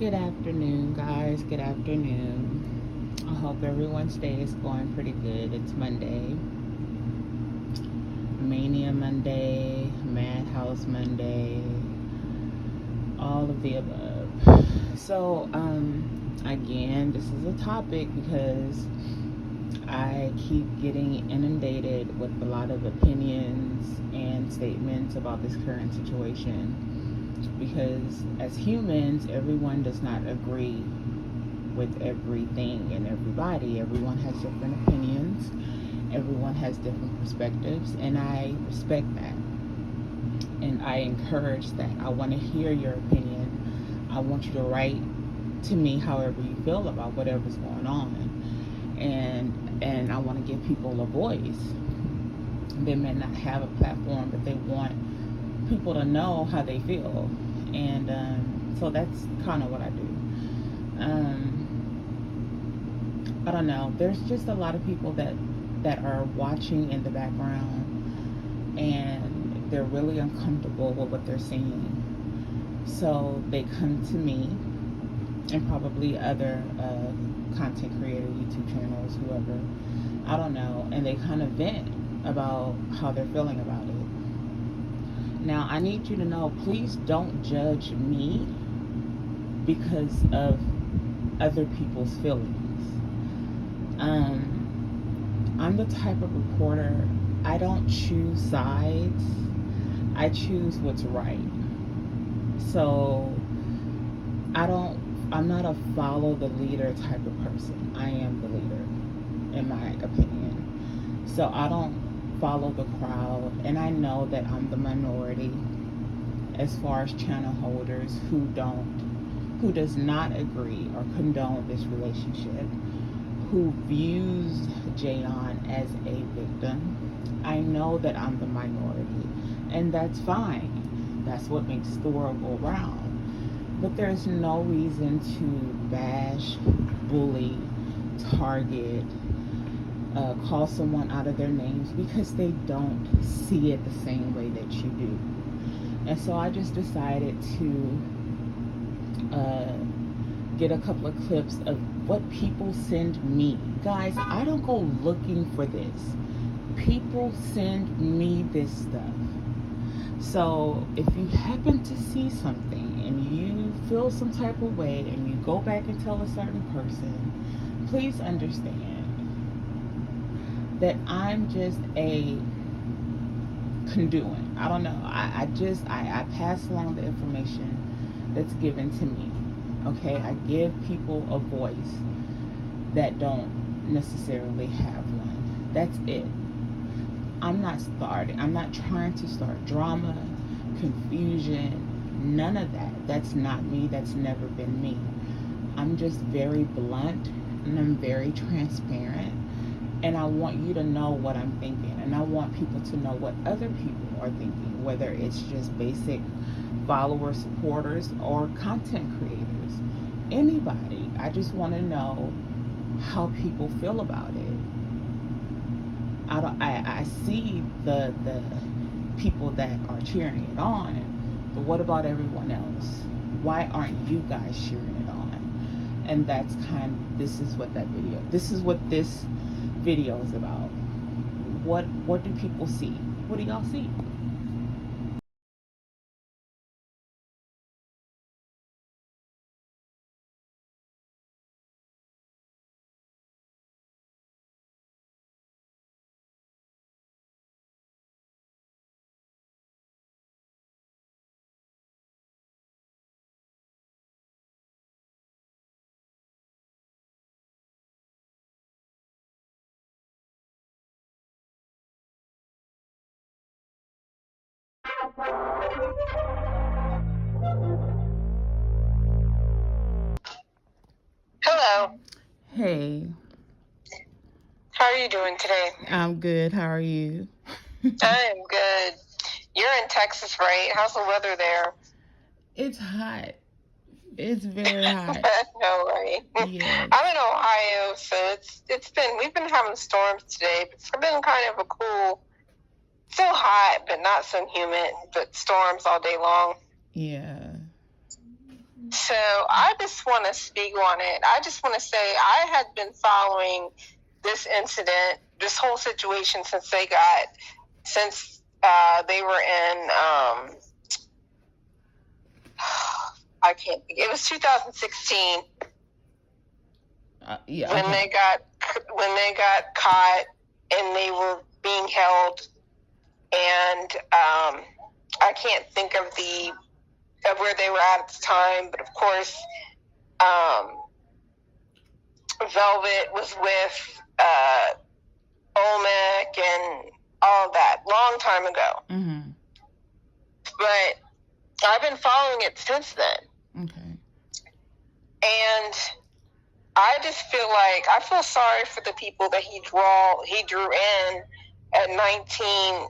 Good afternoon, guys. Good afternoon. I hope everyone's day is going pretty good. It's Monday, Mania Monday, Madhouse Monday, all of the above. Again, this is a topic because I keep getting inundated with a lot of opinions and statements about this current situation. Because as humans, everyone does not agree with everything and everybody. Everyone has different opinions, everyone has different perspectives, and I respect that. And I encourage that. I want to hear your opinion. I want you to write to me however you feel about whatever's going on. And I want to give people a voice. They may not have a platform, but they want people to know how they feel. And so that's kind of what I do. I don't know. There's just a lot of people that are watching in the background, and they're really uncomfortable with what they're seeing. So they come to me and probably other content creator, YouTube channels, whoever, I don't know, and they kind of vent about how they're feeling about it. Now, I need you to know, please don't judge me because of other people's feelings. I'm the type of reporter, I don't choose sides, I choose what's right. So I'm not a follow the leader type of person. I am the leader, in my opinion. So I don't follow the crowd, and I know that I'm the minority as far as channel holders who does not agree or condone this relationship, who views Jayon as a victim. I know that I'm the minority, and that's fine. That's what makes the world go round. But there's no reason to bash, bully, target, call someone out of their names because they don't see it the same way that you do. And so I just decided to get a couple of clips of what people send me. Guys, I don't go looking for this. People send me this stuff. So if you happen to see something and you feel some type of way and you go back and tell a certain person, please understand that I'm just a conduit. I don't know. I pass along the information that's given to me. Okay, I give people a voice that don't necessarily have one. That's it. I'm not trying to start drama, confusion, none of that. That's not me. That's never been me. I'm just very blunt and I'm very transparent. And I want you to know what I'm thinking. And I want people to know what other people are thinking, whether it's just basic followers, supporters, or content creators. Anybody. I just want to know how people feel about it. I see the people that are cheering it on, but what about everyone else? Why aren't you guys cheering it on? And this is what this video is about. What do people see? What do y'all see? Hello. Hey, How are you doing today? I'm good. How are you? I am good. You're in Texas, right? How's the weather there? It's hot. It's very hot. No way. Yes. I'm in Ohio, so we've been having storms today, but it's been kind of a cool, still hot, but not so humid, but storms all day long. Yeah. So I just want to speak on it. I just want to say I had been following this incident, this whole situation since they were in, I can't think. It was 2016 Yeah. when they got caught and they were being held, and I can't think of where they were at the time, but of course, Velvet was with Olmec and all that long time ago. Mm-hmm. But I've been following it since then. Okay. And I just feel sorry for the people that he drew in at 18,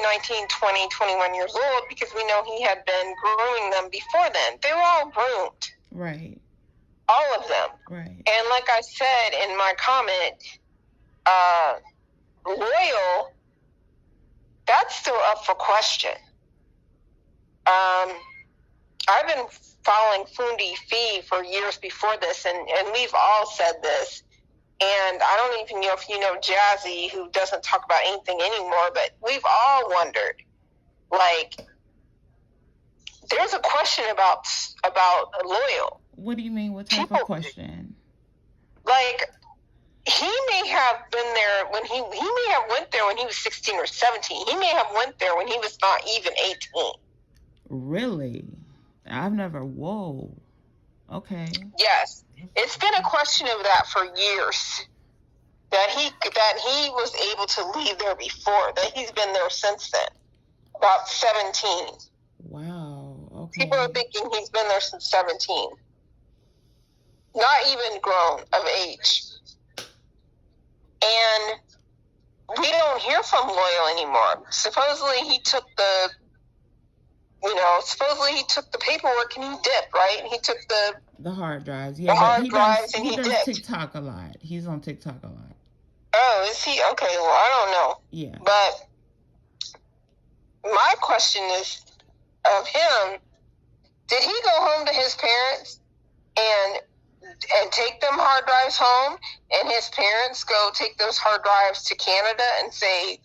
19, 20, 21 years old, because we know he had been grooming them before then. They were all groomed. Right. All of them. Right. And like I said in my comment, Loyal, that's still up for question. I've been following Fundi Fee for years before this, and we've all said this. And I don't even know if you know Jazzy, who doesn't talk about anything anymore, but we've all wondered, like, there's a question about Loyal. What do you mean? What type of question? Like, he may have been there when he may have went there when he was 16 or 17. He may have went there when he was not even 18. Really? I've never. Whoa. Okay. Yes, it's been a question of that for years. That he was able to leave there before. That he's been there since then, about 17. Wow. Okay. People are thinking he's been there since 17. Not even grown of age. And we don't hear from Loyal anymore. Supposedly he took the paperwork and he dipped, right? He took the hard drives. Yeah, but he does TikTok a lot. He's on TikTok a lot. Oh, is he? Okay, well, I don't know. Yeah. But my question is of him, did he go home to his parents and take them hard drives home, and his parents go take those hard drives to Canada and say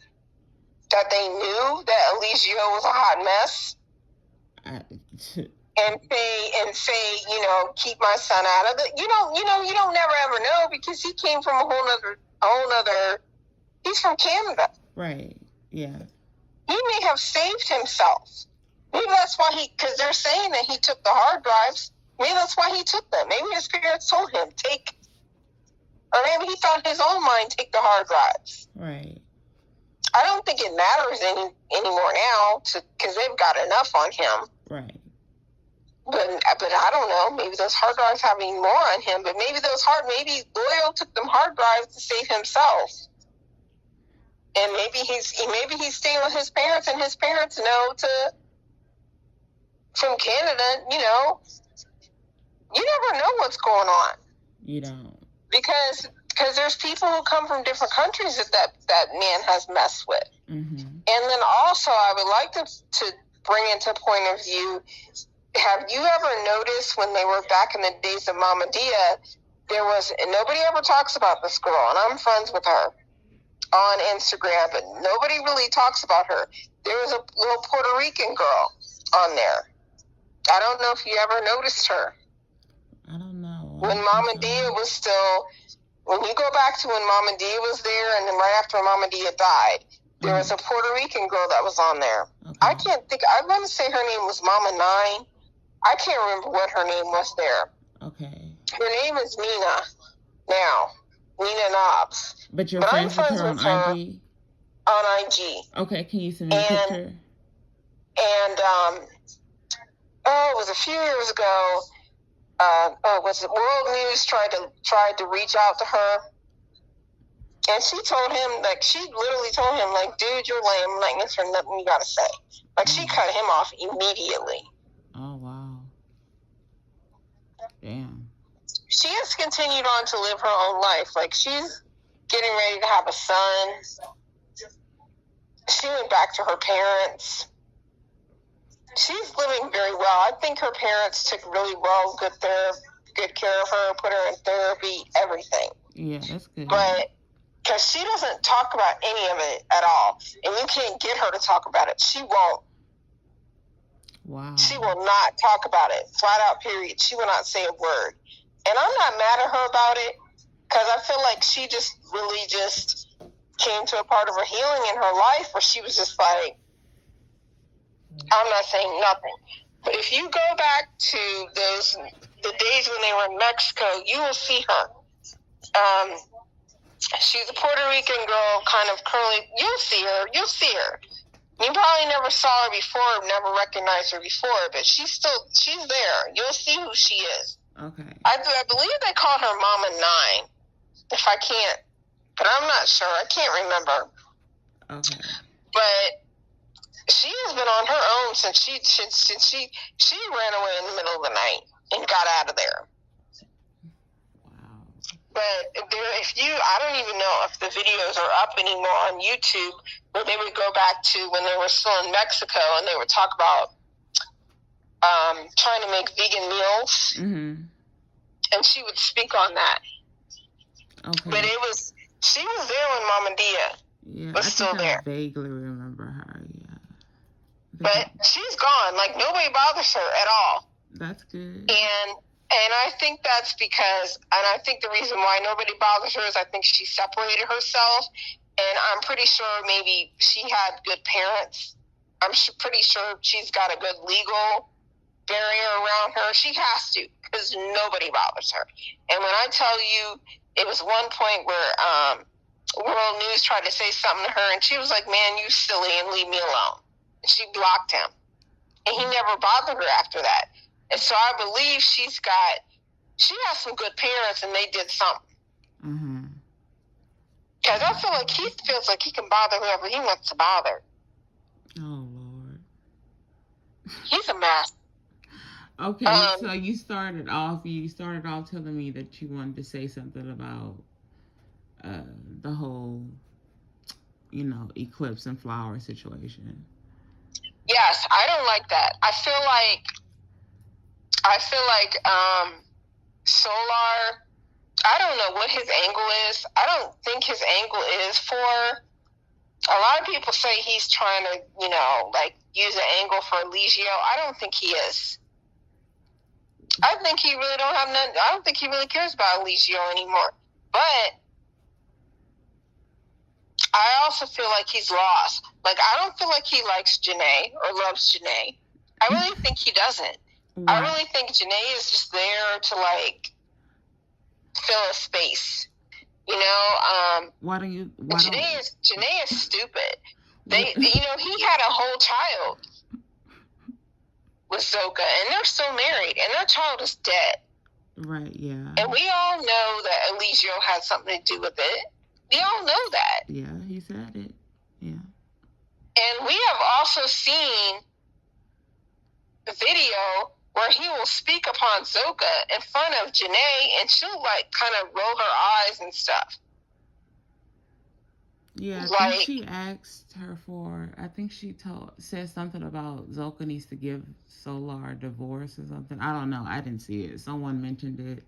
that they knew that Eligio was a hot mess? And say, keep my son out of it. You don't never ever know, because he came from a whole nother, he's from Canada. Right. Yeah. He may have saved himself. Maybe that's why because they're saying that he took the hard drives. Maybe that's why he took them. Maybe his parents told him, or maybe he thought in his own mind, take the hard drives. Right. I don't think it matters anymore now, because they've got enough on him. Right. But I don't know. Maybe those hard drives have even more on him. But maybe Loyal took them hard drives to save himself. And maybe he's staying with his parents, and his parents know from Canada. You never know what's going on. You don't. Because there's people who come from different countries that man has messed with. Mm-hmm. And then also, I would like to bring into point of view, have you ever noticed when they were back in the days of Mama Dia, and nobody ever talks about this girl, and I'm friends with her on Instagram, but nobody really talks about her. There was a little Puerto Rican girl on there. I don't know if you ever noticed her. I don't know. When Mama Dia was still, when you go back to when Mama Dia was there, and then right after Mama Dia died, there was a Puerto Rican girl that was on there. Okay. I want to say her name was Mama 9. I can't remember what her name was there. Okay. Her name is Nina now. Nina Knobs. But you're friends with her on IG? On IG. Okay, can you send me a picture? And, it was a few years ago. Was it World News tried to reach out to her? And she told him, she literally told him, dude, you're lame. I'm not answering nothing you got to say. She cut him off immediately. Oh, wow. Damn. She has continued on to live her own life. She's getting ready to have a son. She went back to her parents. she's living very well. I think her parents took really good care of her, put her in therapy, everything. Yeah, that's good. But because she doesn't talk about any of it at all, and you can't get her to talk about it. She won't. Wow. She will not talk about it, flat out, period. She will not say a word. And I'm not mad at her about it, because I feel like she just really just came to a part of her healing in her life where she was just like, I'm not saying nothing. But if you go back to the days when they were in Mexico, you will see her. She's a Puerto Rican girl, kind of curly. You'll see her. You probably never saw her before, never recognized her before, but she's there. You'll see who she is. Okay. I believe they call her Mama 9. If I can't, but I'm not sure. I can't remember. Okay. But she has been on her own since she ran away in the middle of the night and got out of there. Wow. But I don't even know if the videos are up anymore on YouTube, where they would go back to when they were still in Mexico and they would talk about trying to make vegan meals. Mm-hmm. And she would speak on that. Okay. But she was there when Mama Dia was still there. I vaguely remember her, yeah. But she's gone. Like, nobody bothers her at all. That's good. And I think that's because, and I think the reason why nobody bothers her is I think she separated herself. And I'm pretty sure maybe she had good parents. I'm pretty sure she's got a good legal barrier around her. She has to, because nobody bothers her. And when I tell you, it was one point where World News tried to say something to her, and she was like, man, you silly, and leave me alone. And she blocked him. And he never bothered her after that. And so I believe she has some good parents, and they did something. Mm-hmm. Because I feel like he feels like he can bother whoever he wants to bother. Oh, Lord. He's a mess. Okay, so you started off telling me that you wanted to say something about the whole, eclipse and flower situation. Yes, I don't like that. I feel like Solar, I don't know what his angle is. I don't think his angle is for, a lot of people say he's trying to, use an angle for Eligio. I don't think he is. I think he really I don't think he really cares about Eligio anymore. But I also feel like he's lost. Like, I don't feel like he likes Janae or loves Janae. I really think he doesn't. Wow. I really think Janae is just there to, fill a space. Janae is stupid. He had a whole child with Zoka, and they're still married, and their child is dead. Right, yeah. And we all know that Eligio had something to do with it. We all know that. Yeah, he said it. Yeah. And we have also seen the video where he will speak upon Zoka in front of Janae, and she'll, kind of roll her eyes and stuff. Yeah, I think she asked her I think she said something about Zoka needs to give Solar a divorce or something. I don't know. I didn't see it. Someone mentioned it,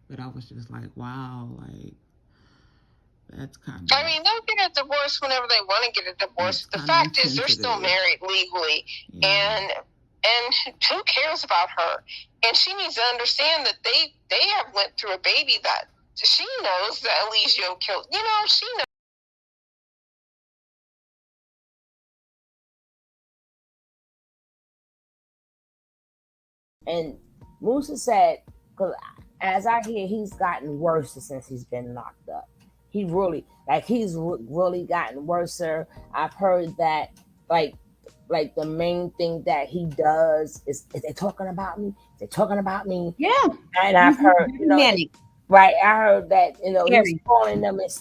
but I was just like, wow, that's kind of... I mean, they'll get a divorce whenever they want to get a divorce. The fact is, they're still married legally, yeah. And who cares about her? And she needs to understand that they have went through a baby that she knows that Eligio killed. She knows. And Musa said, because as I hear, he's gotten worse since he's been locked up. He's really gotten worse. I've heard that, like the main thing that he does is they talking about me? They're talking about me. Yeah. And I've heard, right? I heard that, he's calling them, and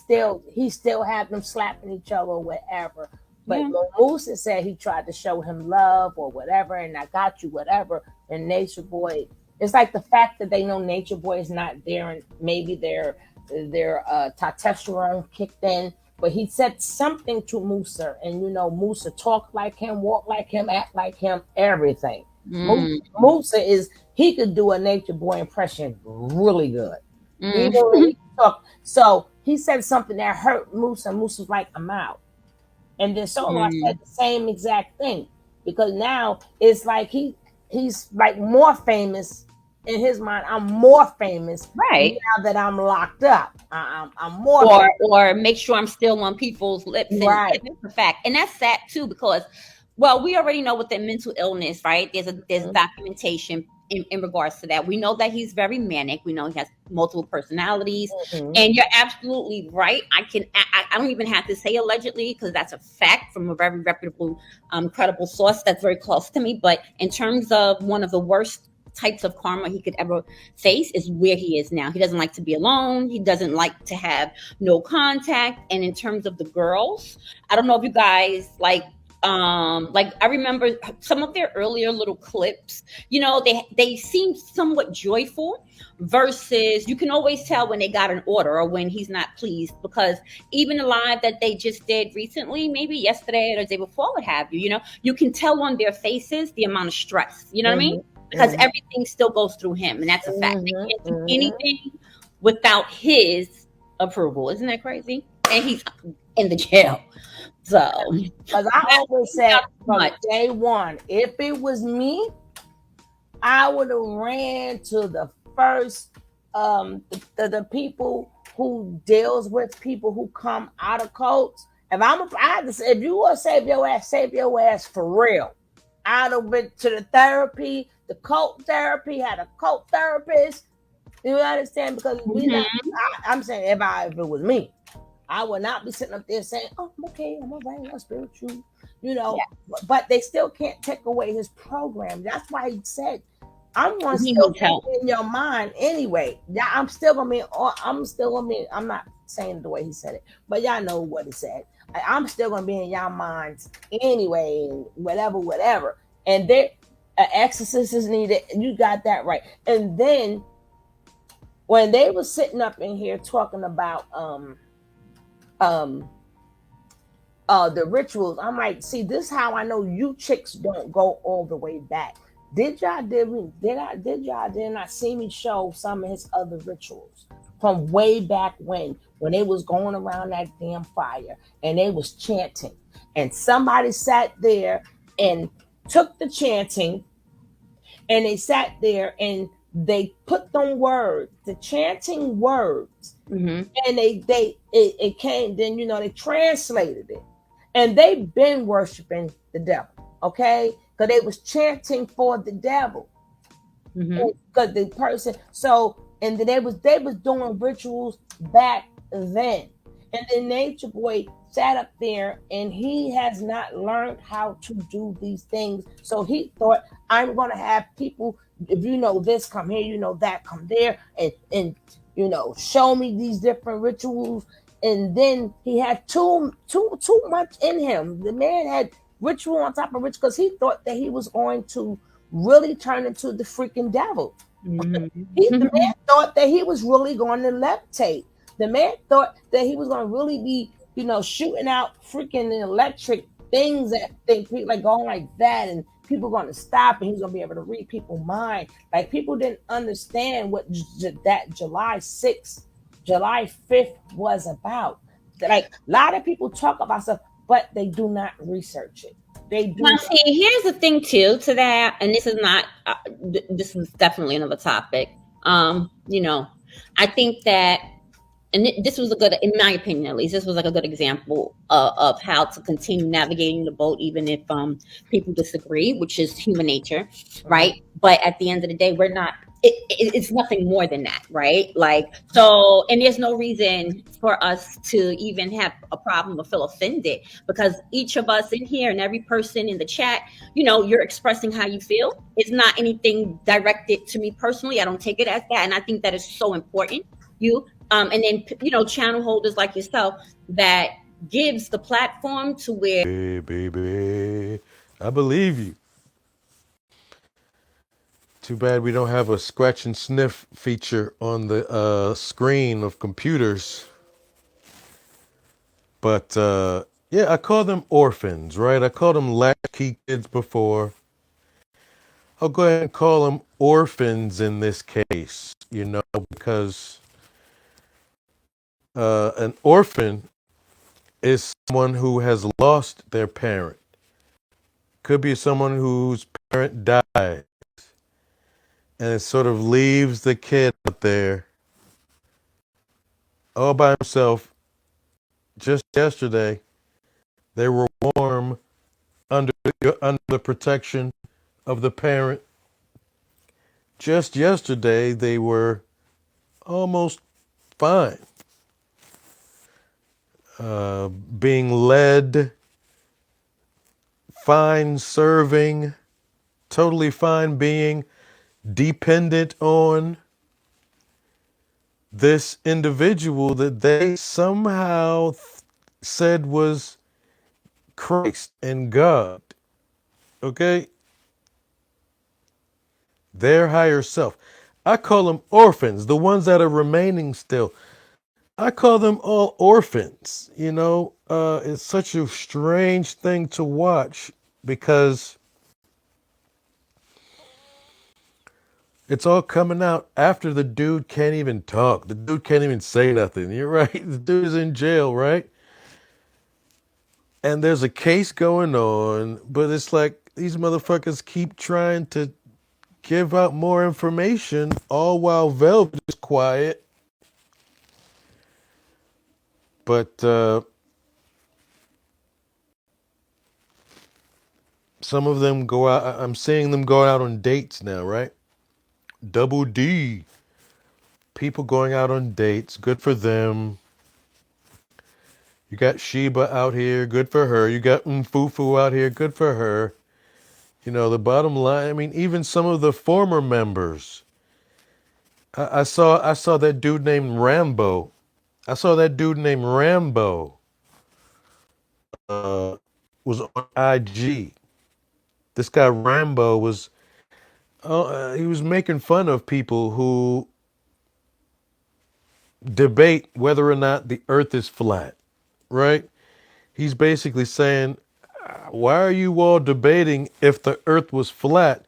he still have them slapping each other or whatever. But Musa said he tried to show him love or whatever, and I got you, whatever. And Nature Boy, it's like the fact that they know Nature Boy is not there, and maybe their testosterone kicked in, but he said something to Musa, and Musa talked like him, walked like him, act like him, everything. Mm, Musa he could do a Nature Boy impression really good. Even when mm. he talked, so he said something that hurt Musa. Musa was like, "I'm out." And then Solo said Mm. the same exact thing, because now it's like he's like more famous in his mind. I'm more famous Right. now that I'm locked up. I'm more famous. Or make sure I'm still on people's lips. And yeah, Right. that's a fact. And that's sad too, because well, we already know with the mental illness, right? There's Mhm. documentation in regards to that. We know that he's very manic. We know he has multiple personalities. Mhm. And you're absolutely right. I don't even have to say allegedly, because that's a fact from a very reputable, credible source that's very close to me. But in terms of one of the worst types of karma he could ever face is where he is now. He doesn't like to be alone. He doesn't like to have no contact. And in terms of the girls, I don't know if you guys like I remember some of their earlier little clips. They seem somewhat joyful, versus you can always tell when they got an order or when he's not pleased, because even the live that they just did recently, maybe yesterday or the day before, what have you, you can tell on their faces the amount of stress, you know what I mean? Mhm. Because Mhm. everything still goes through him, and that's a fact. They Mhm. can't do Mhm. anything without his approval. Isn't that crazy? And he's in the jail. So Because I that always stands said out too from much. day one, if it was me, I would have ran to the first, the people who deals with people who come out of cults. I had to say, if you want to save your ass for real. I'd have went to the therapy, the cult therapy, had a cult therapist. You understand? Because we not. Mhm. I'm saying if it was me, I would not be sitting up there saying, "Oh, I'm okay, I'm all right, I'm spiritual," you know. Yeah, But they still can't take away his program. That's why he said, "I'm gonna he still needs be help. in your mind anyway." Yeah, I'm still gonna be. I'm still gonna be. I'm not saying it the way he said it, but y'all know what he said. I'm still gonna be in y'all minds anyway, and whatever, whatever. And there, an exorcist is needed. You got that right. And then when they were sitting up in here talking about um the rituals, I'm like, see, this is how I know you chicks don't go all the way back. Did not see me show some of his other rituals from way back when they was going around that damn fire and they was chanting, and somebody sat there and took the chanting, and they sat there and they put them words, the chanting words, Mhm. and it came, then they translated it, and they've been worshiping the devil, okay, because they was chanting for the devil, Mhm. because the person, so, and then they was doing rituals back then, and then Nature Boy sat up there and he has not learned how to do these things, so he thought, I'm going to have people, if you know this, come here, you know that, come there, and show me these different rituals. And then he had too much in him. The man had ritual on top of ritual, because he thought that he was going to really turn into the freaking devil. The man Mhm. thought that he was really going to levitate. The man thought that he was going to really be, shooting out freaking electric things that think like going like that, and people going to stop, and he's going to be able to read people's mind. Like, people didn't understand what that July 6th, July 5th was about. Like, a lot of people talk about stuff, but they do not research it. They Now, do. see, here's the thing too to that, and this is not. This is definitely another topic. I think that, and this was a good, in my opinion at least, this was like a good example of how to continue navigating the boat, even if people disagree, which is human nature, Mhm. right? But at the end of the day, we're not. It's nothing more than that, right? Like, so, and there's no reason for us to even have a problem or feel offended, because each of us in here and every person in the chat, you're expressing how you feel. It's not anything directed to me personally. I don't take it as that, and I think that is so important. And then channel holders like yourself that gives the platform to where Hey, baby, I believe you. Too bad we don't have a scratch and sniff feature on the screen of computers. But yeah, I call them orphans, right? I called them latchkey kids before. I'll go ahead and call them orphans in this case, because an orphan is someone who has lost their parent. Could be someone whose parent died, and it sort of leaves the kid out there all by himself. Just yesterday, they were warm under under the protection of the parent. Just yesterday, they were almost fine, being led, fine serving, totally fine being dependent on this individual that they somehow said was Christ and God. Okay? Their higher self. I call them orphans, the ones that are remaining still. I call them all orphans. It's such a strange thing to watch because it's all coming out after the dude can't even talk. The dude can't even say nothing. You're right. The dude is in jail, right? And there's a case going on, but it's like these motherfuckers keep trying to give out more information, all while Velvet is quiet. But some of them go out. I'm seeing them go out on dates now, right? Double D. People going out on dates. Good for them. You got Sheba out here. Good for her. You got Mfufu out here. Good for her. The bottom line, I mean, even some of the former members. I saw that dude named Rambo. I saw that dude named Rambo uh, was on IG. This guy Rambo was he was making fun of people who debate whether or not the Earth is flat. Right? He's basically saying, why are you all debating if the Earth was flat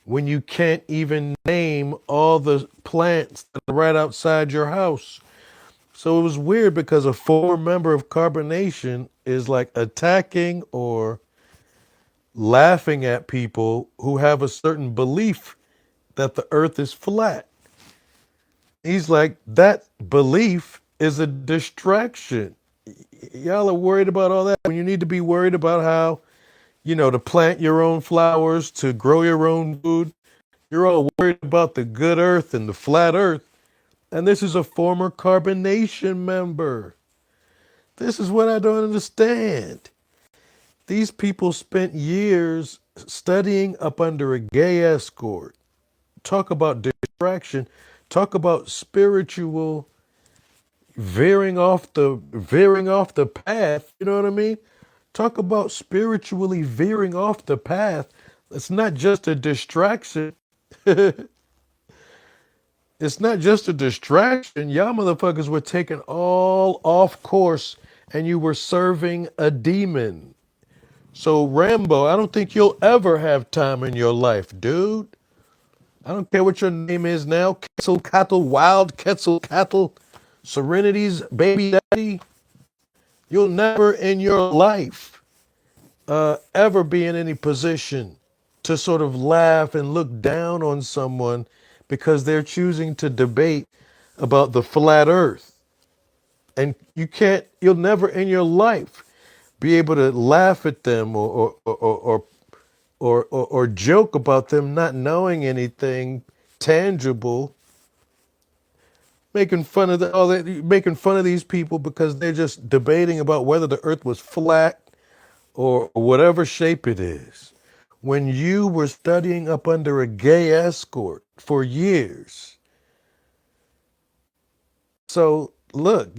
when you can't even name all the plants that are right outside your house? So it was weird because a former member of Carbonation is like attacking or laughing at people who have a certain belief that the earth is flat. He's like, that belief is a distraction. Y'all are worried about all that when you need to be worried about how, to plant your own flowers, to grow your own food. You're all worried about the good earth and the flat earth. And this is a former Carbonation member. This is what I don't understand. These people spent years studying up under a gay escort. Talk about distraction. Talk about spiritual veering off the path. You know what I mean? Talk about spiritually veering off the path. It's not just a distraction. It's not just a distraction. Y'all motherfuckers were taken all off course and you were serving a demon. So, Rambo, I don't think you'll ever have time in your life, dude. I don't care what your name is now. Quetzalcoatl, Wild Quetzalcoatl, Serenity's baby daddy. You'll never in your life ever be in any position to sort of laugh and look down on someone because they're choosing to debate about the flat earth. And you'll never in your life be able to laugh at them or joke about them not knowing anything tangible, making fun of these people because they're just debating about whether the earth was flat or whatever shape it is. When you were studying up under a gay escort for years. So look,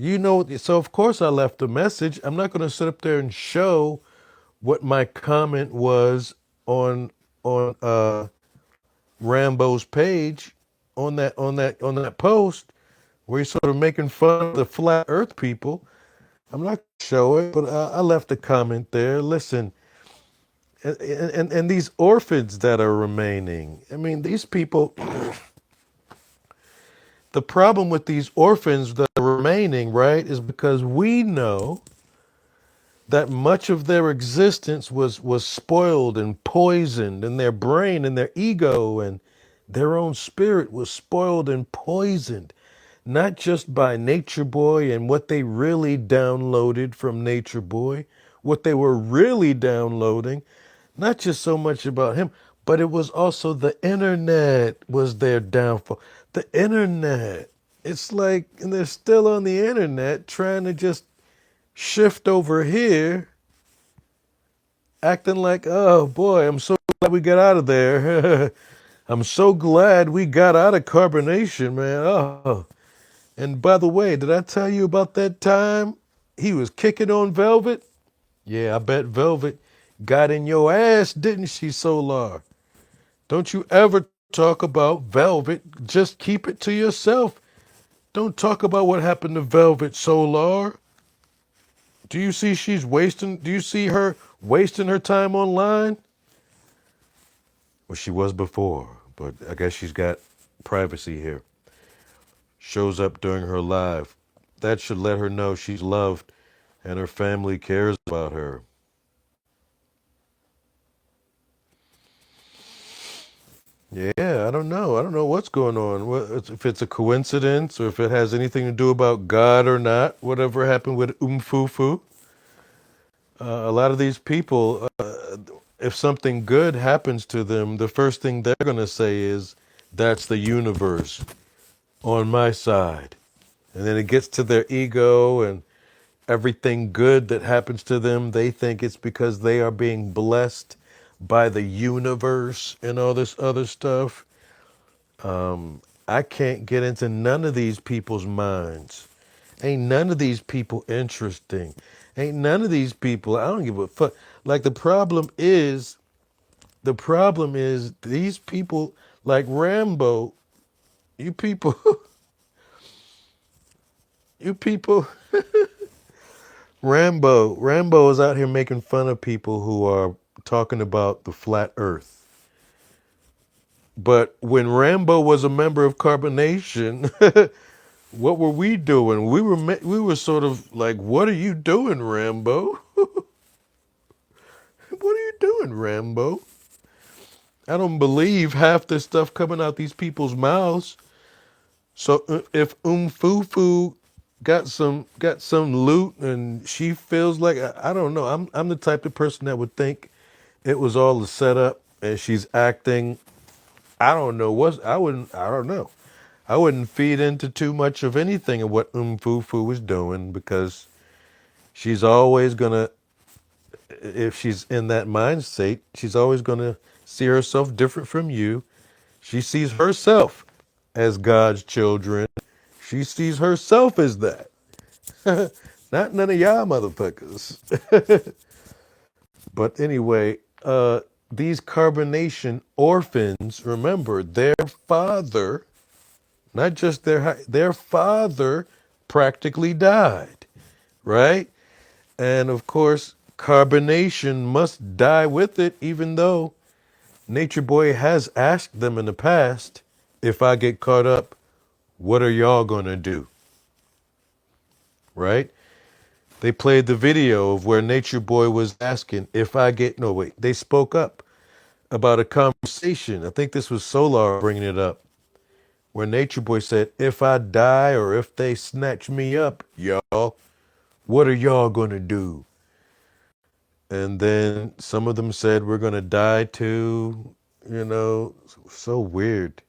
so of course I left a message. I'm not going to sit up there and show what my comment was on Rambo's page on that post where he's sort of making fun of the flat earth people. I'm not gonna show it, but I left a comment there. Listen, and these orphans that are remaining. I mean, these people. The problem with these orphans that are remaining, right, is because we know that much of their existence was spoiled and poisoned, and their brain and their ego and their own spirit was spoiled and poisoned, not just by Nature Boy and what they really downloaded from Nature Boy, what they were really downloading, not just so much about him, but it was also the internet was their downfall. The internet. It's like, and they're still on the internet trying to just shift over here, acting like, oh boy, I'm so glad we got out of there. I'm so glad we got out of carbonation, man. Oh, and by the way, did I tell you about that time he was kicking on Velvet? Yeah, I bet Velvet got in your ass, didn't she, Solar? Don't you ever talk about Velvet. Just keep it to yourself. Don't talk about what happened to Velvet, Solar. Do you see do you see her wasting her time online? Well, she was before, but I guess she's got privacy here. Shows up during her live. That should let her know she's loved and her family cares about her. Yeah, I don't know. I don't know what's going on. If it's a coincidence or if it has anything to do about God or not. Whatever happened with Umfufu. A lot of these people, if something good happens to them, the first thing they're going to say is, that's the universe on my side. And then it gets to their ego, and everything good that happens to them, they think it's because they are being blessed by the universe and all this other stuff. I can't get into none of these people's minds. Ain't none of these people interesting. Ain't none of these people, I don't give a fuck. Like the problem is these people like Rambo, you people, you people, Rambo is out here making fun of people who are talking about the flat earth. But when Rambo was a member of Carbonation, what were we doing? We were sort of like, what are you doing, Rambo? What are you doing, Rambo? I don't believe half this stuff coming out these people's mouths. So if Umfufu got some loot and she feels like I don't know. I'm the type of person that would think it was all a setup and she's acting. I don't know what I don't know. I wouldn't feed into too much of anything of what Umfufu was doing because she's always gonna, if she's in that mind state, she's always gonna see herself different from you. She sees herself as God's children. She sees herself as that. Not none of y'all motherfuckers. But anyway, these carbonation orphans, remember, their father, not just their father practically died, right? And of course, carbonation must die with it, even though Nature Boy has asked them in the past, if I get caught up, what are y'all gonna do? Right? They played the video of where Nature Boy was asking, if I get, no, wait, they spoke up about a conversation. I think this was Solar bringing it up, where Nature Boy said, if I die or if they snatch me up, y'all, what are y'all gonna do? And then some of them said, we're gonna die too. So weird.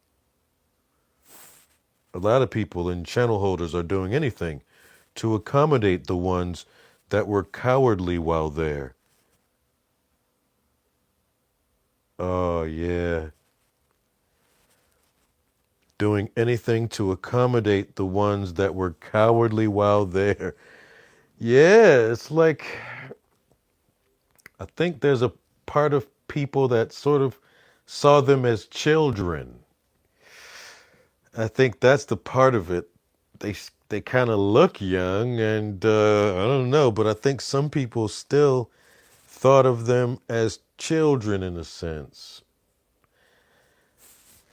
A lot of people and channel holders are doing anything to accommodate the ones that were cowardly while there. Oh, yeah. Doing anything to accommodate the ones that were cowardly while there. Yeah, it's like, I think there's a part of people that sort of saw them as children. I think that's the part of it. They they kind of look young, and I don't know, but I think some people still thought of them as children in a sense.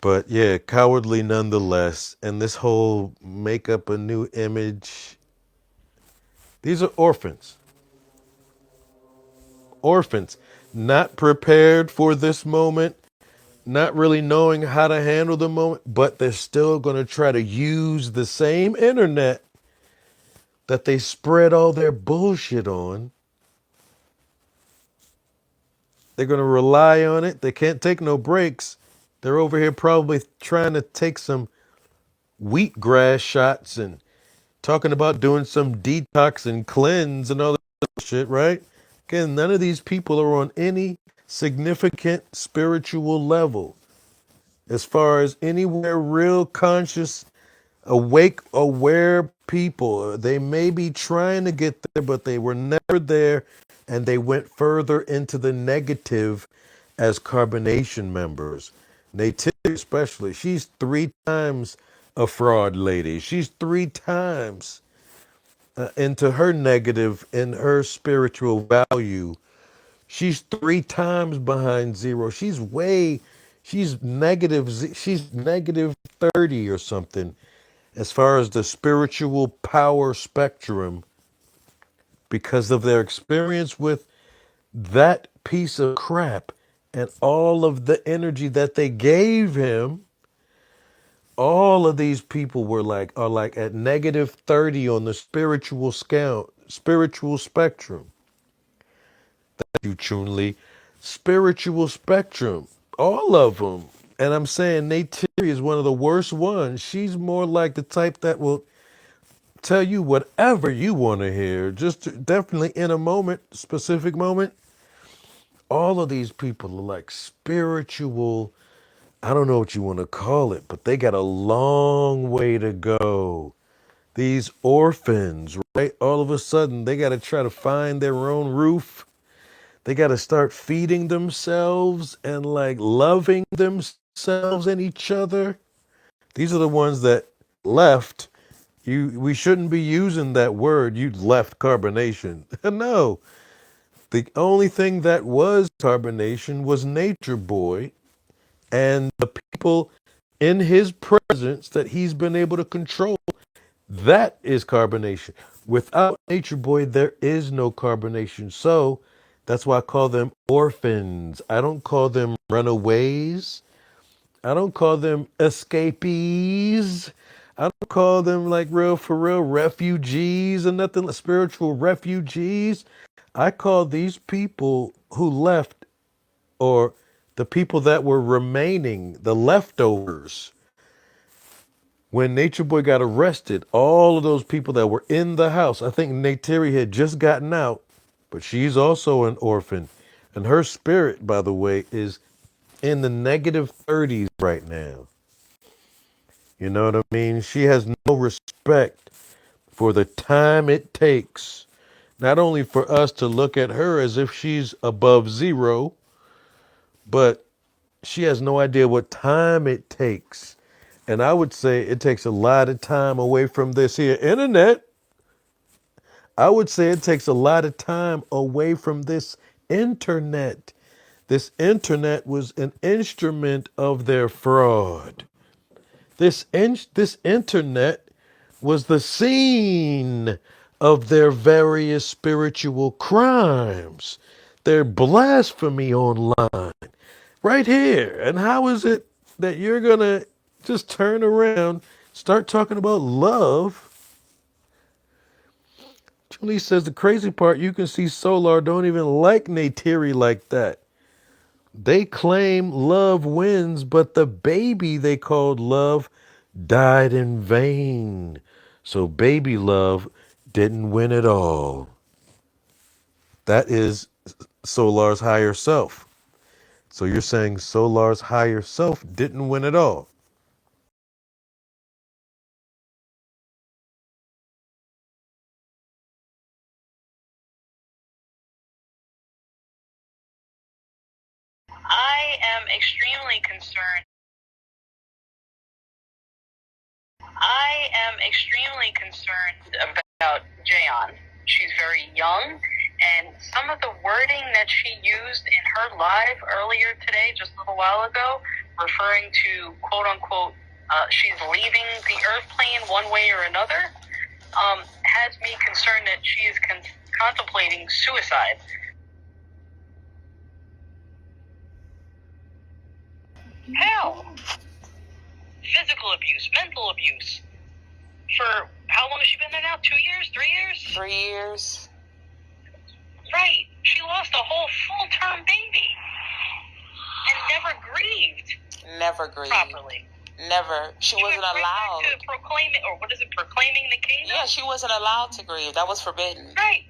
But yeah, cowardly nonetheless. And this whole make up a new image, these are orphans. Orphans, not prepared for this moment, not really knowing how to handle the moment, but they're still going to try to use the same internet that they spread all their bullshit on. They're going to rely on it. They can't take no breaks. They're over here probably trying to take some wheatgrass shots and talking about doing some detox and cleanse and all that shit, right? Again, none of these people are on any significant spiritual level as far as anywhere real conscious, awake, aware people. They may be trying to get there, but they were never there, and they went further into the negative as carbonation members. Nativity especially, she's 3 times a fraud lady. She's 3 times into her negative in her spiritual value. She's 3 times behind zero. She's she's negative 30 or something as far as the spiritual power spectrum because of their experience with that piece of crap and all of the energy that they gave him. All of these people are like at negative 30 on the spiritual spectrum. You Chun-Li, spiritual spectrum, all of them. And I'm saying Nate Terry is one of the worst ones. She's more like the type that will tell you whatever you want to hear, definitely in a moment, specific moment. All of these people are like spiritual, I don't know what you want to call it, but they got a long way to go. These orphans, right? All of a sudden, they got to try to find their own roof. They got to start feeding themselves and like loving themselves and each other. These are the ones that left. We shouldn't be using that word. You left carbonation. No. The only thing that was carbonation was Nature Boy and the people in his presence that he's been able to control. That is carbonation. Without Nature Boy, there is no carbonation. So that's why I call them orphans. I don't call them runaways. I don't call them escapees. I don't call them like real for real refugees or nothing like spiritual refugees. I call these people who left or the people that were remaining, the leftovers. When Nature Boy got arrested, all of those people that were in the house, I think Neytiri had just gotten out, but she's also an orphan. And her spirit, by the way, is in the negative 30s right now. You know what I mean? She has no respect for the time it takes, not only for us to look at her as if she's above zero, but she has no idea what time it takes. And I would say it takes a lot of time away from this here internet. I would say it takes a lot of time away from this internet. This internet was an instrument of their fraud. This internet was the scene of their various spiritual crimes, their blasphemy online, right here. And how is it that you're going to just turn around, start talking about love? Julie says the crazy part, you can see Solar don't even like Neytiri like that. They claim love wins, but the baby they called love died in vain. So baby love didn't win at all. That is Solar's higher self. So you're saying Solar's higher self didn't win at all. I am extremely concerned. I am extremely concerned about Jayon. She's very young, and some of the wording that she used in her live earlier today, just a little while ago, referring to quote unquote, she's leaving the Earth plane one way or another, has me concerned that she is contemplating suicide. Hell, physical abuse, mental abuse. For how long has she been there now? 2 years? 3 years? 3 years. Right. She lost a whole full-term baby. And never grieved. Never grieved. Properly. Never. She wasn't allowed. To proclaim it, or what is it, proclaiming the kingdom? Yeah, she wasn't allowed to grieve. That was forbidden. Right.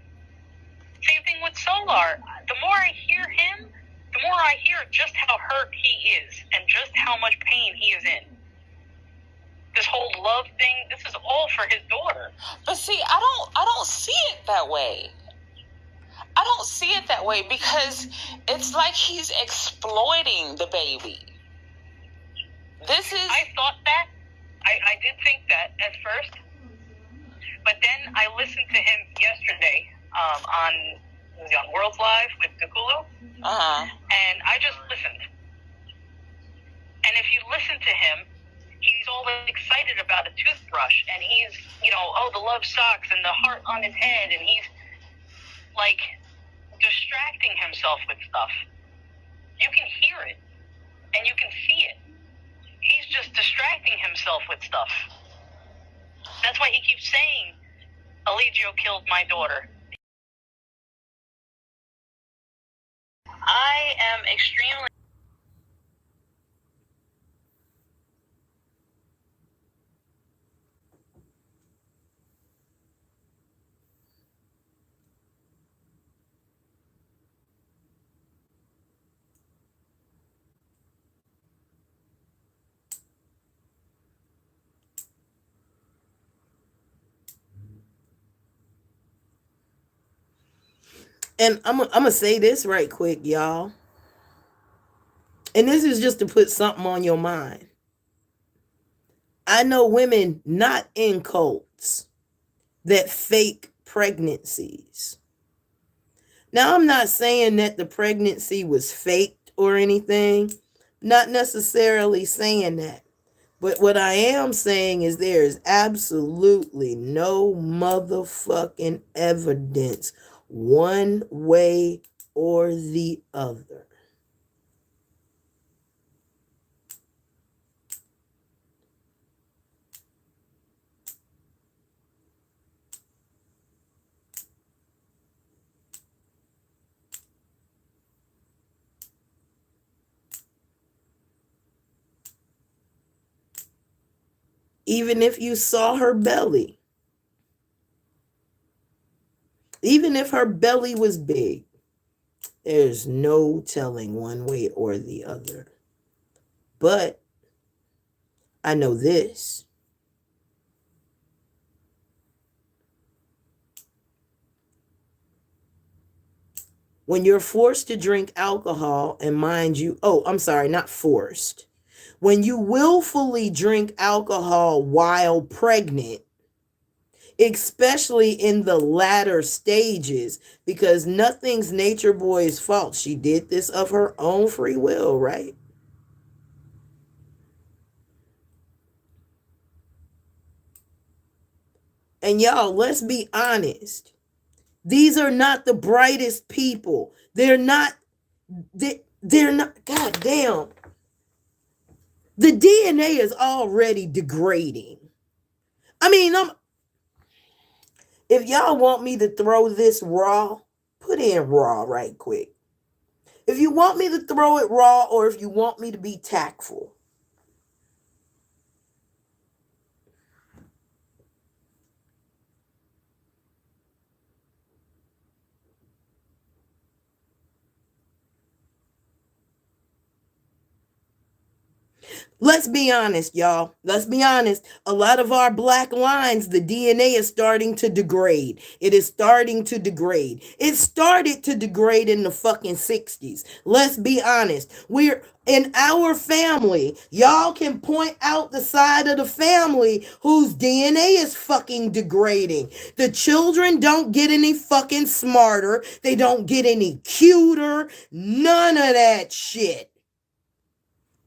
Same thing with Solar. The more I hear him, the more I hear just how hurt he is and just how much pain he is in. This whole love thing, this is all for his daughter. But see, I don't see it that way. I don't see it that way because it's like he's exploiting the baby. I thought that. I did think that at first. But then I listened to him yesterday on World's Live with Kakulu. And I just listened. And if you listen to him, he's all excited about a toothbrush, and he's, the love socks and the heart on his head, and he's, like, distracting himself with stuff. You can hear it, and you can see it. He's just distracting himself with stuff. That's why he keeps saying, Eligio killed my daughter. I am extremely... And I'm gonna say this right quick, y'all. And this is just to put something on your mind. I know women not in cults that fake pregnancies. Now, I'm not saying that the pregnancy was faked or anything. Not necessarily saying that. But what I am saying is there is absolutely no motherfucking evidence one way or the other. Even if you saw her belly, even if her belly was big, there's no telling one way or the other. But I know this. When you're forced to drink alcohol, and mind you, not forced. When you willfully drink alcohol while pregnant, especially in the latter stages, because nothing's Nature Boy's fault. She did this of her own free will, right? And y'all, let's be honest. These are not the brightest people. They're not, god damn. The DNA is already degrading. I mean, if y'all want me to throw this raw, put in raw right quick. If you want me to throw it raw, or if you want me to be tactful. Let's be honest, y'all. Let's be honest. A lot of our black lines, the DNA is starting to degrade. It is starting to degrade. It started to degrade in the fucking 60s. Let's be honest. in our family, y'all can point out the side of the family whose DNA is fucking degrading. The children don't get any fucking smarter. They don't get any cuter. None of that shit.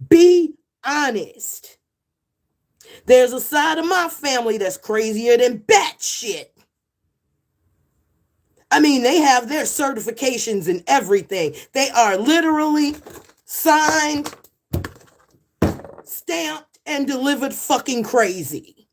Be honest. There's a side of my family that's crazier than batshit. I mean, they have their certifications and everything. They are literally signed, stamped, and delivered fucking crazy.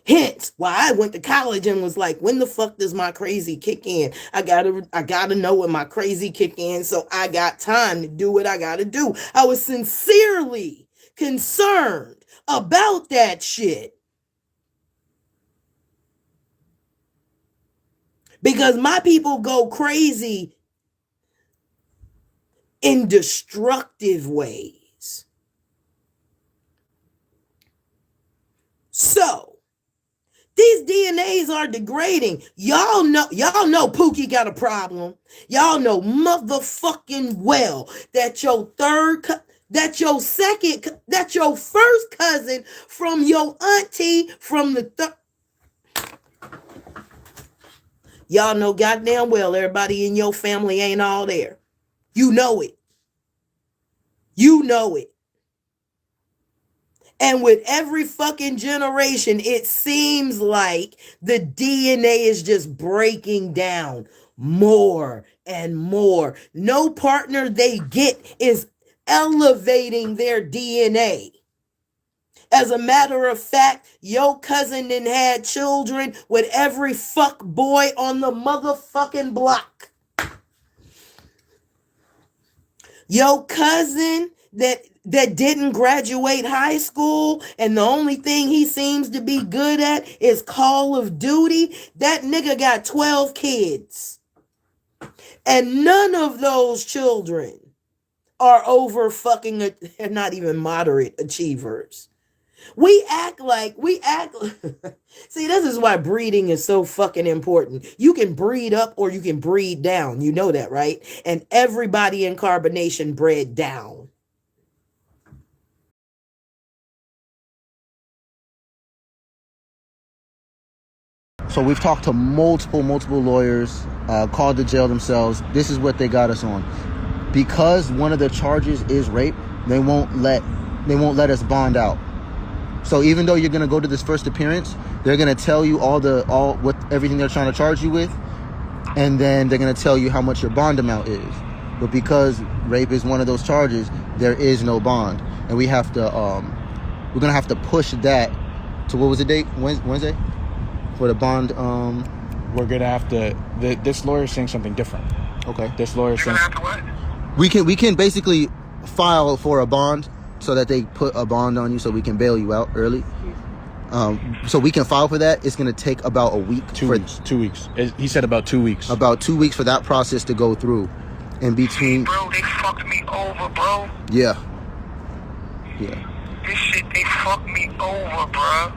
Hence why I went to college and was like, when the fuck does my crazy kick in? I gotta know when my crazy kick in, so I got time to do what I gotta do. I was sincerely concerned about that shit. Because my people go crazy in destructive ways. So, these DNAs are degrading. Y'all know Pookie got a problem. Y'all know motherfucking well that your first cousin from your auntie from the y'all know goddamn well everybody in your family ain't all there. You know it. You know it. And with every fucking generation, it seems like the DNA is just breaking down more and more. No partner they get is elevating their DNA. As a matter of fact, your cousin then had children with every fuck boy on the motherfucking block. Your cousin that didn't graduate high school and the only thing he seems to be good at is Call of Duty, that nigga got 12 kids. And none of those children are over fucking, they're not even moderate achievers. We act see, this is why breeding is so fucking important. You can breed up or you can breed down. You know that, right? And everybody in carbonation bred down. So we've talked to multiple lawyers, called the jail themselves. This is what they got us on. Because one of the charges is rape, they won't let us bond out. So even though you're gonna go to this first appearance, they're gonna tell you everything they're trying to charge you with, and then they're gonna tell you how much your bond amount is. But because rape is one of those charges, there is no bond, and we have to we're gonna have to push that to, what was the date? Wednesday for the bond. We're gonna have to. This lawyer is saying something different. Okay. This lawyer is saying we can basically file for a bond, so that they put a bond on you so we can bail you out early. So we can file for that. It's going to take about a week. 2 weeks. 2 weeks. He said about 2 weeks. About 2 weeks for that process to go through. In between... Bro, they fucked me over, bro. Yeah. This shit, they fucked me over, bro.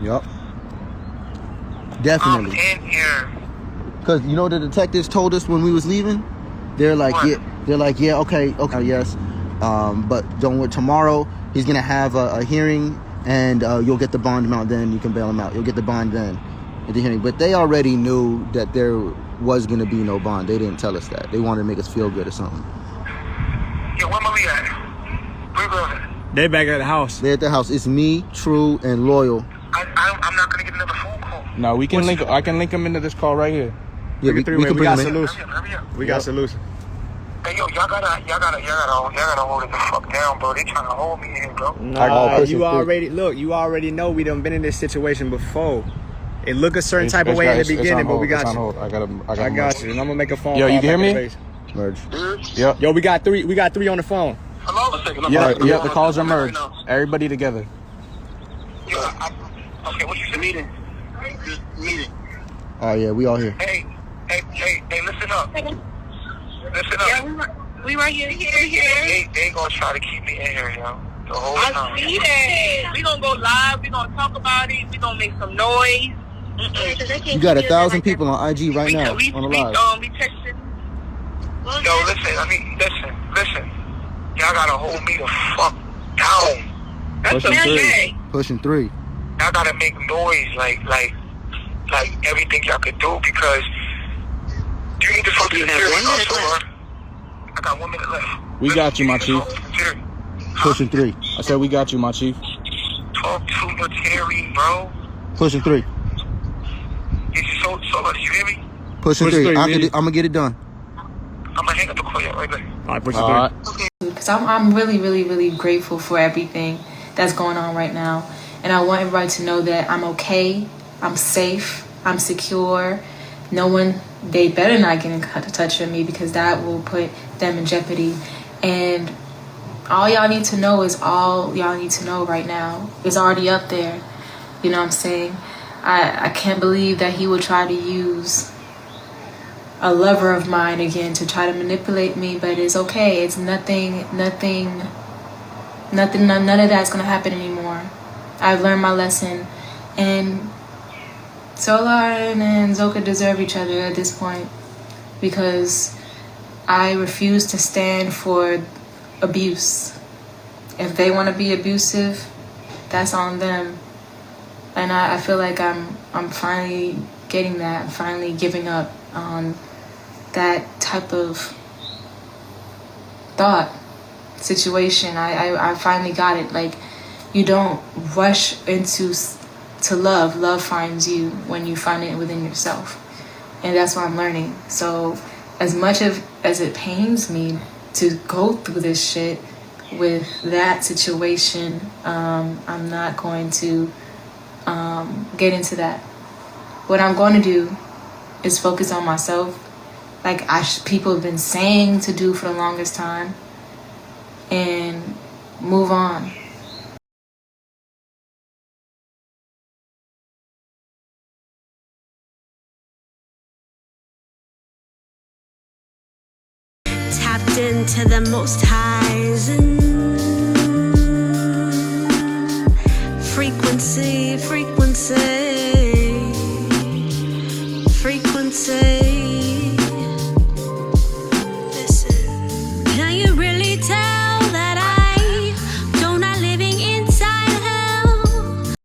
Yup. Definitely. I'm in here. Because, you know, the detectives told us when we was leaving? They're like, okay, yes. But don't worry, tomorrow he's gonna have a hearing, and you'll get the bond amount then. You can bail him out. You'll get the bond then at the hearing. But they already knew that there was gonna be no bond. They didn't tell us that. They wanted to make us feel good or something. Yeah, where Malia at? Where girl at? They back at the house. They're at the house. It's me, True, and Loyal. I'm not gonna get another phone call. No, we can link. I can link them into this call right here. Yeah, we can bring got them in. solution. Hurry up. We got solution. Hey, yo, y'all gotta hold it the fuck down, bro. They trying to hold me in here, bro. Nah, you already know we done been in this situation before. It look a certain type of way in the beginning, but we got you. I got you. And I'm gonna make a phone call. Yo, you can hear me? Merge. Yep. Yo, we got three on the phone. Hello? Yeah, the calls are merged. Everybody together. Yo, okay, what you said? Meeting. Oh yeah, we all here. Hey, listen up. Yeah, we right here. They gonna try to keep me in here, yo. The whole time. I see that. We gonna go live. We gonna talk about it. We gonna make some noise. You got 1,000 people on IG right now on the live. We texting. Yo, listen. Y'all gotta hold me the fuck down. That's a man. Pushing 3. Y'all gotta make noise like everything y'all could do, because you need to talk to the jury. I got 1 minute left. We got you, my chief. Pushing 3. I said we got you, my chief. Talk to the Terry, bro. Pushing 3. So you hear me? Pushing 3. I'm gonna get it done. I'm gonna hang up the call right back. All right, pushing 3. Because I'm really, really, really grateful for everything that's going on right now. And I want everybody to know that I'm okay, I'm safe, I'm secure. No one, they better not get in touch with me, because that will put them in jeopardy. And all y'all need to know is all y'all need to know right now. It's already up there. You know what I'm saying? I can't believe that he would try to use a lover of mine again to try to manipulate me, but it's okay. It's nothing, none of that's gonna happen anymore. I've learned my lesson, and Solar and Zoka deserve each other at this point, because I refuse to stand for abuse. If they want to be abusive, that's on them. And I feel like I'm finally getting that. I'm finally giving up on that type of thought situation. I finally got it. Like, you don't rush into to love. Love finds you when you find it within yourself. And that's what I'm learning. So as much as it pains me to go through this shit with that situation, I'm not going to get into that. What I'm going to do is focus on myself, like people have been saying to do for the longest time, and move on. Tapped into the Most High's frequency.